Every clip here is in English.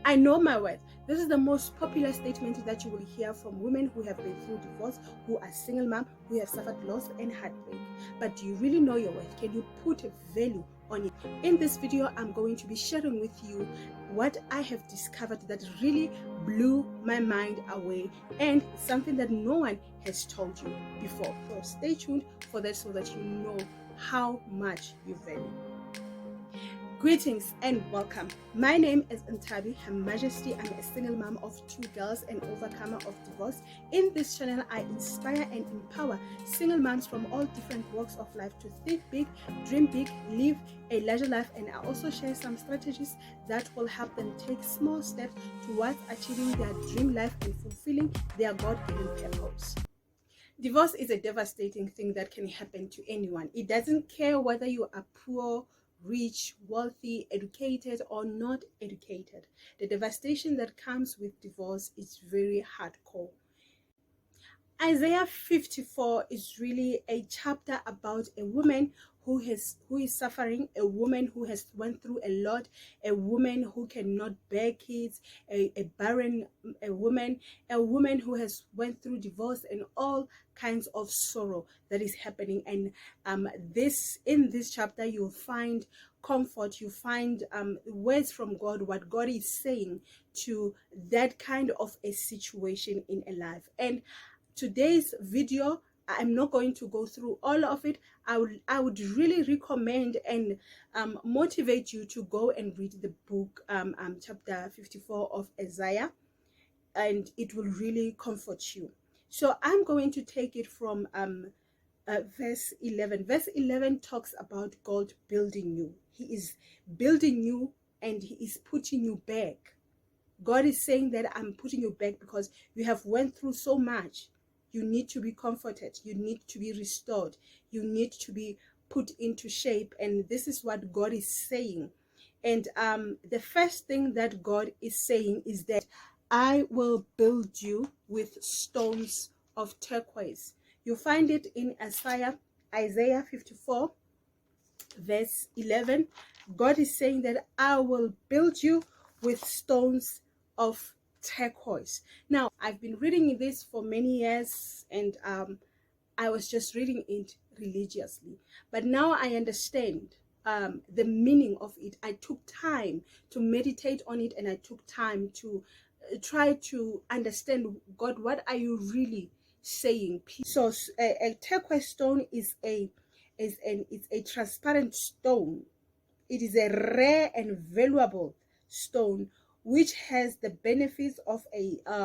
I know my worth. This is the most popular statement that you will hear from women who have been through divorce, who are single mom, who have suffered loss and heartbreak. But do you really know your worth? Can you put a value on it? In this video, I'm going to be sharing with you what I have discovered that really blew my mind away, and something that no one has told you before. So stay tuned for that so that you know how much you value. Greetings and welcome. My name is Ntabi, Her Majesty. I'm a single mom of 2 girls and overcomer of divorce. In this channel, I inspire and empower single moms from all different walks of life to think big, dream big, live a larger life, and I also share some strategies that will help them take small steps towards achieving their dream life and fulfilling their God-given purpose. Divorce is a devastating thing that can happen to anyone. It doesn't care whether you are poor, rich, wealthy, educated, or not educated. The devastation that comes with divorce is very hardcore. Isaiah 54 is really a chapter about a woman who is suffering, a woman who has went through a lot, a woman who cannot bear kids, a barren woman who has went through divorce and all kinds of sorrow that is happening. And in this chapter you'll find comfort, you find words from God, what God is saying to that kind of a situation in a life. And today's video, I'm not going to go through all of it. I would really recommend and motivate you to go and read the book, chapter 54 of Isaiah, and it will really comfort you. So I'm going to take it from verse 11. Verse 11 talks about God building you. He is building you and He is putting you back. God is saying that I'm putting you back because you have went through so much. You need to be comforted. You need to be restored. You need to be put into shape. And this is what God is saying. And the first thing that God is saying is that I will build you with stones of turquoise. You find it in Isaiah 54, verse 11. God is saying that I will build you with stones of turquoise. Now, I've been reading this for many years, and I was just reading it religiously. But now I understand the meaning of it. I took time to meditate on it, and I took time to try to understand, God, what are you really saying? So a turquoise stone is it's a transparent stone. It is a rare and valuable stone which has the benefits of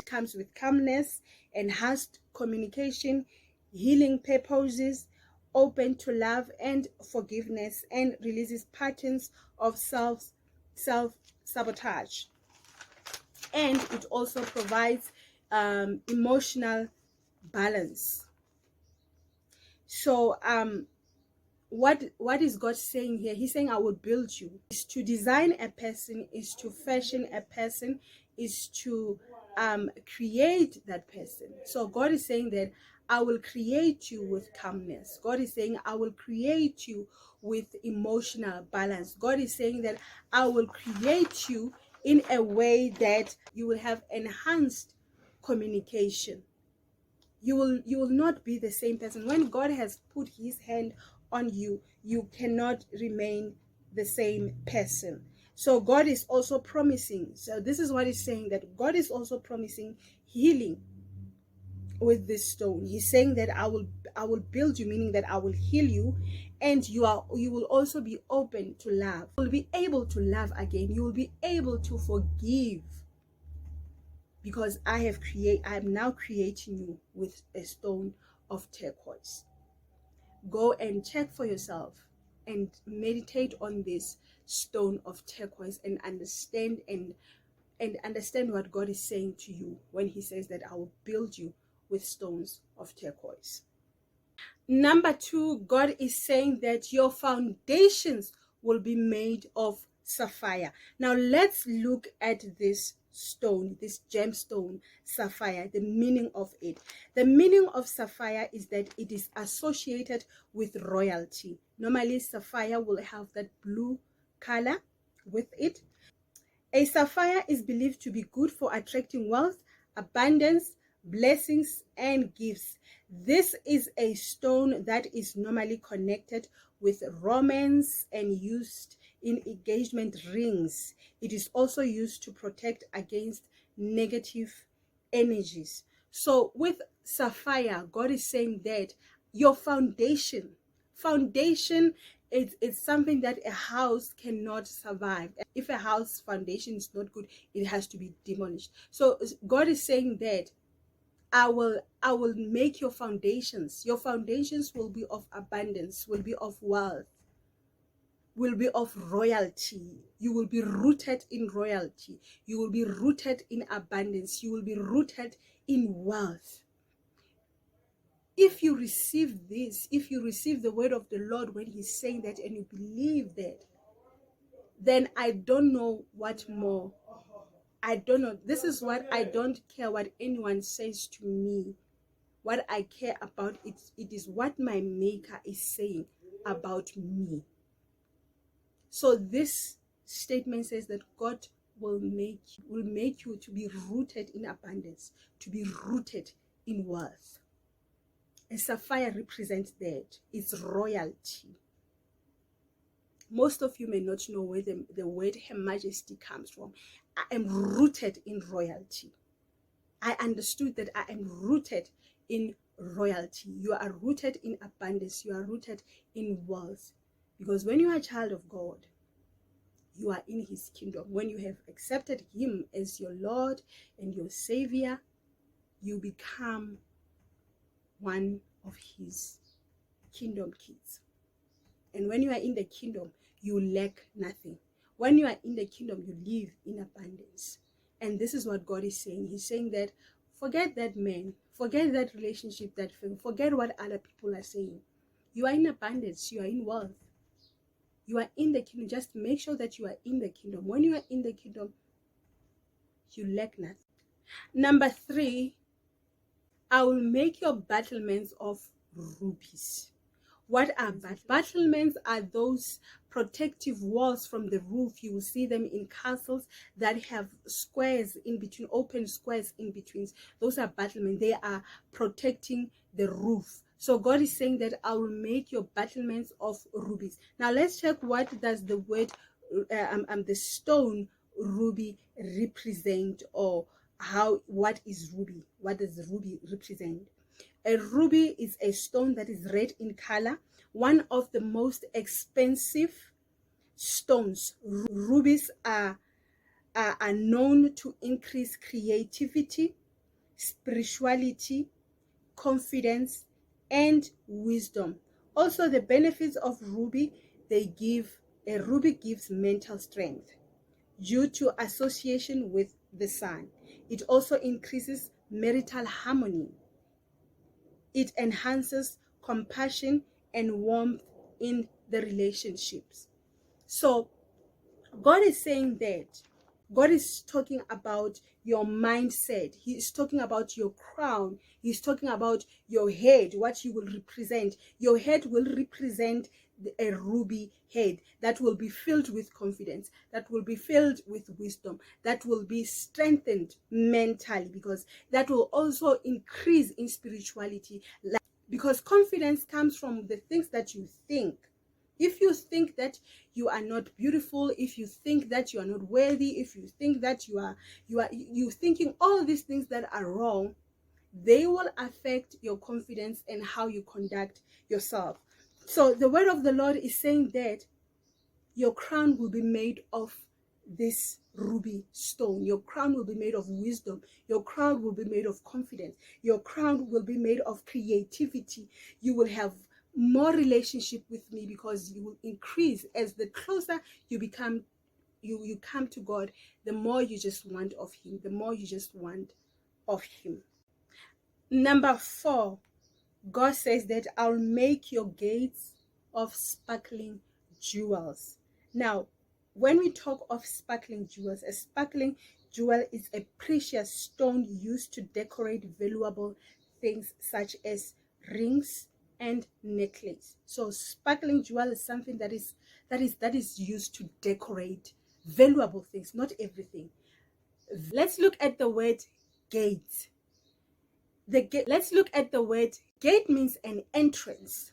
comes with calmness, enhanced communication, healing purposes, open to love and forgiveness, and releases patterns of self-sabotage. And it also provides emotional balance. So what is God saying here? He's saying I will build you. Is to design a person, is to fashion a person, is to create that person. So God is saying that I will create you with calmness. God is saying I will create you with emotional balance. God is saying that I will create you in a way that you will have enhanced communication. You will not be the same person. When God has put His hand on you, you cannot remain the same person. So God is also promising, so this is what He's saying, that God is also promising healing with this stone. He's saying that I will build you, meaning that I will heal you, and you will also be open to love. You will be able to love again. You will be able to forgive, because I am now creating you with a stone of turquoise. Go and check for yourself and meditate on this stone of turquoise and understand what God is saying to you when He says that I will build you with stones of turquoise. Number 2, God is saying that your foundations will be made of sapphire. Now let's look at this stone, this gemstone, sapphire, the meaning of it. The meaning of sapphire is that it is associated with royalty. Normally sapphire will have that blue color with it. A sapphire is believed to be good for attracting wealth, abundance, blessings, and gifts. This is a stone that is normally connected with romance and used in engagement rings. It is also used to protect against negative energies. So with sapphire, God is saying that your foundation it's something that a house cannot survive. If a house foundation is not good, it has to be demolished. So God is saying that I will make your foundations will be of abundance, will be of wealth, will be of royalty. You will be rooted in royalty, you will be rooted in abundance, you will be rooted in wealth. If you receive this, if you receive the word of the Lord when he's saying that, and you believe that, then I don't know what more. I don't know. This is what I don't care what anyone says to me. What I care about, it is what my maker is saying about me. So this statement says that God will make you to be rooted in abundance, to be rooted in wealth. A sapphire represents that. It's royalty. Most of you may not know where the word Her Majesty comes from. I am rooted in royalty. I understood that I am rooted in royalty. You are rooted in abundance. You are rooted in wealth. Because when you are a child of God, you are in his kingdom. When you have accepted him as your Lord and your Savior, you become one of his kingdom kids. And when you are in the kingdom, you lack nothing. When you are in the kingdom, you live in abundance. And this is what God is saying. He's saying that forget that man, forget that relationship, that thing, forget what other people are saying. You are in abundance, you are in wealth. You are in the kingdom. Just make sure that you are in the kingdom. When you are in the kingdom, you lack nothing. Number 3, I will make your battlements of rubies. What are battlements? Are those protective walls from the roof. You will see them in castles that have squares in between, open squares in between. Those are battlements. They are protecting the roof. So God is saying that I will make your battlements of rubies. Now let's check what does the word the stone ruby represent, or what is ruby? What does ruby represent? A ruby is a stone that is red in color, one of the most expensive stones. Rubies are known to increase creativity, spirituality, confidence, and wisdom. Also, the benefits of ruby, a ruby gives mental strength due to association with the sun. It also increases marital harmony. It enhances compassion and warmth in the relationships. So God is saying that God is talking about your mindset. He's talking about your crown. He's talking about your head, what you will represent. Your head will represent a ruby head that will be filled with confidence, that will be filled with wisdom, that will be strengthened mentally, because that will also increase in spirituality. Because confidence comes from the things that you think. If you think that you are not beautiful, if you think that you are not worthy, if you think that you thinking all these things that are wrong, they will affect your confidence and how you conduct yourself. So the word of the Lord is saying that your crown will be made of this ruby stone. Your crown will be made of wisdom. Your crown will be made of confidence. Your crown will be made of creativity. You will have more relationship with me, because you will increase as the closer you become, you come to God, the more you just want of him, the more you just want of him. Number 4, God says that I'll make your gates of sparkling jewels. Now, when we talk of sparkling jewels, a sparkling jewel is a precious stone used to decorate valuable things such as rings and necklace. So sparkling jewel is something that is used to decorate valuable things, not everything. Let's look at the word gate. Let's look at the word gate. Means an entrance.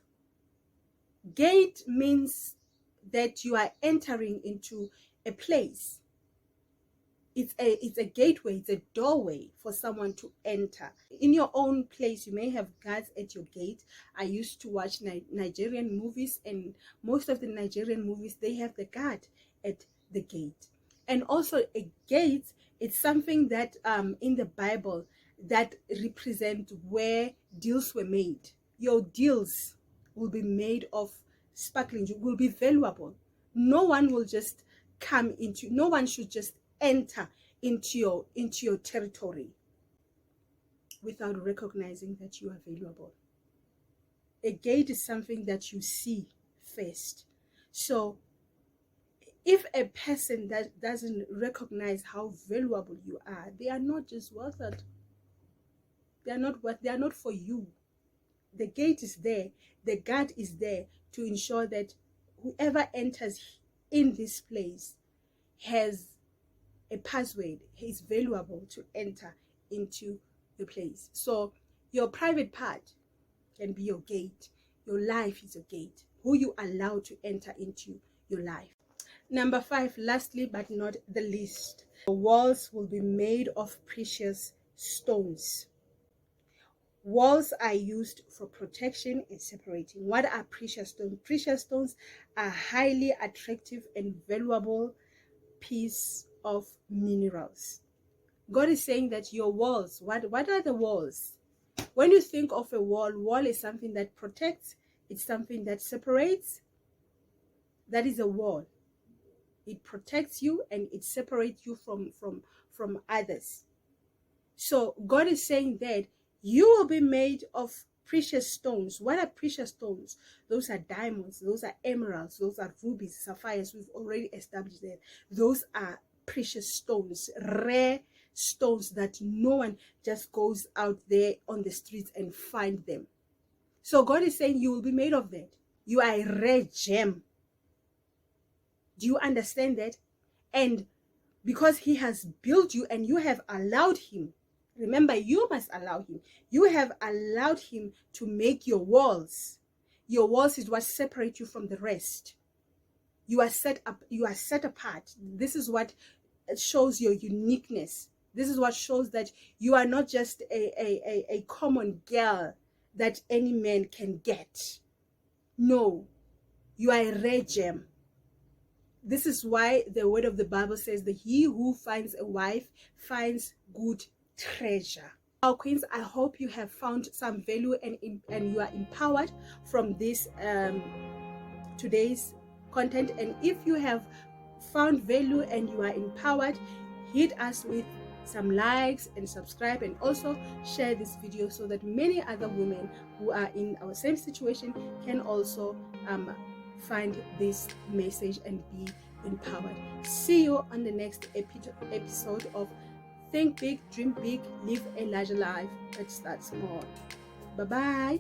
Gate means that you are entering into a place. It's a gateway, it's a doorway for someone to enter. In your own place, you may have guards at your gate. I used to watch Nigerian movies, and most of the Nigerian movies, they have the guard at the gate. And also a gate, it's something that in the Bible that represent where deals were made. Your deals will be made of sparkling, will be valuable. No one will just come into, no one should just enter into your territory without recognizing that you are valuable. A gate is something that you see first. So if a person that doesn't recognize how valuable you are, they are not just worth it. They are not for you. The gate is there, the guard is there to ensure that whoever enters in this place has a password, is valuable to enter into the place. So your private part can be your gate. Your life is a gate. Who you allow to enter into your life. Number 5, lastly but not the least, the walls will be made of precious stones. Walls are used for protection and separating. What are precious stones? Precious stones are highly attractive and valuable piece of minerals. God is saying that your walls, what are the walls? When you think of a wall is something that protects, it's something that separates. That is a wall. It protects you and it separates you from others. So God is saying that you will be made of precious stones. What are precious stones? Those are diamonds, those are emeralds, those are rubies, sapphires. We've already established that. Those are precious stones, rare stones that no one just goes out there on the streets and find them. So God is saying you will be made of that. You are a rare gem. Do you understand that? And because he has built you and you have allowed him, remember, you must allow him. You have allowed him to make your walls. Your walls is what separates you from the rest. You are set up, you are set apart. This is what shows your uniqueness. This is what shows that you are not just a common girl that any man can get. No, you are a rare gem. This is why the word of the Bible says that he who finds a wife finds good treasure. Now, queens, I hope you have found some value and you are empowered from this today's content. And if you have found value and you are empowered, hit us with some likes and subscribe, and also share this video so that many other women who are in our same situation can also find this message and be empowered. See you on the next episode of Think Big, Dream Big, Live a Larger Life that starts small. Bye bye.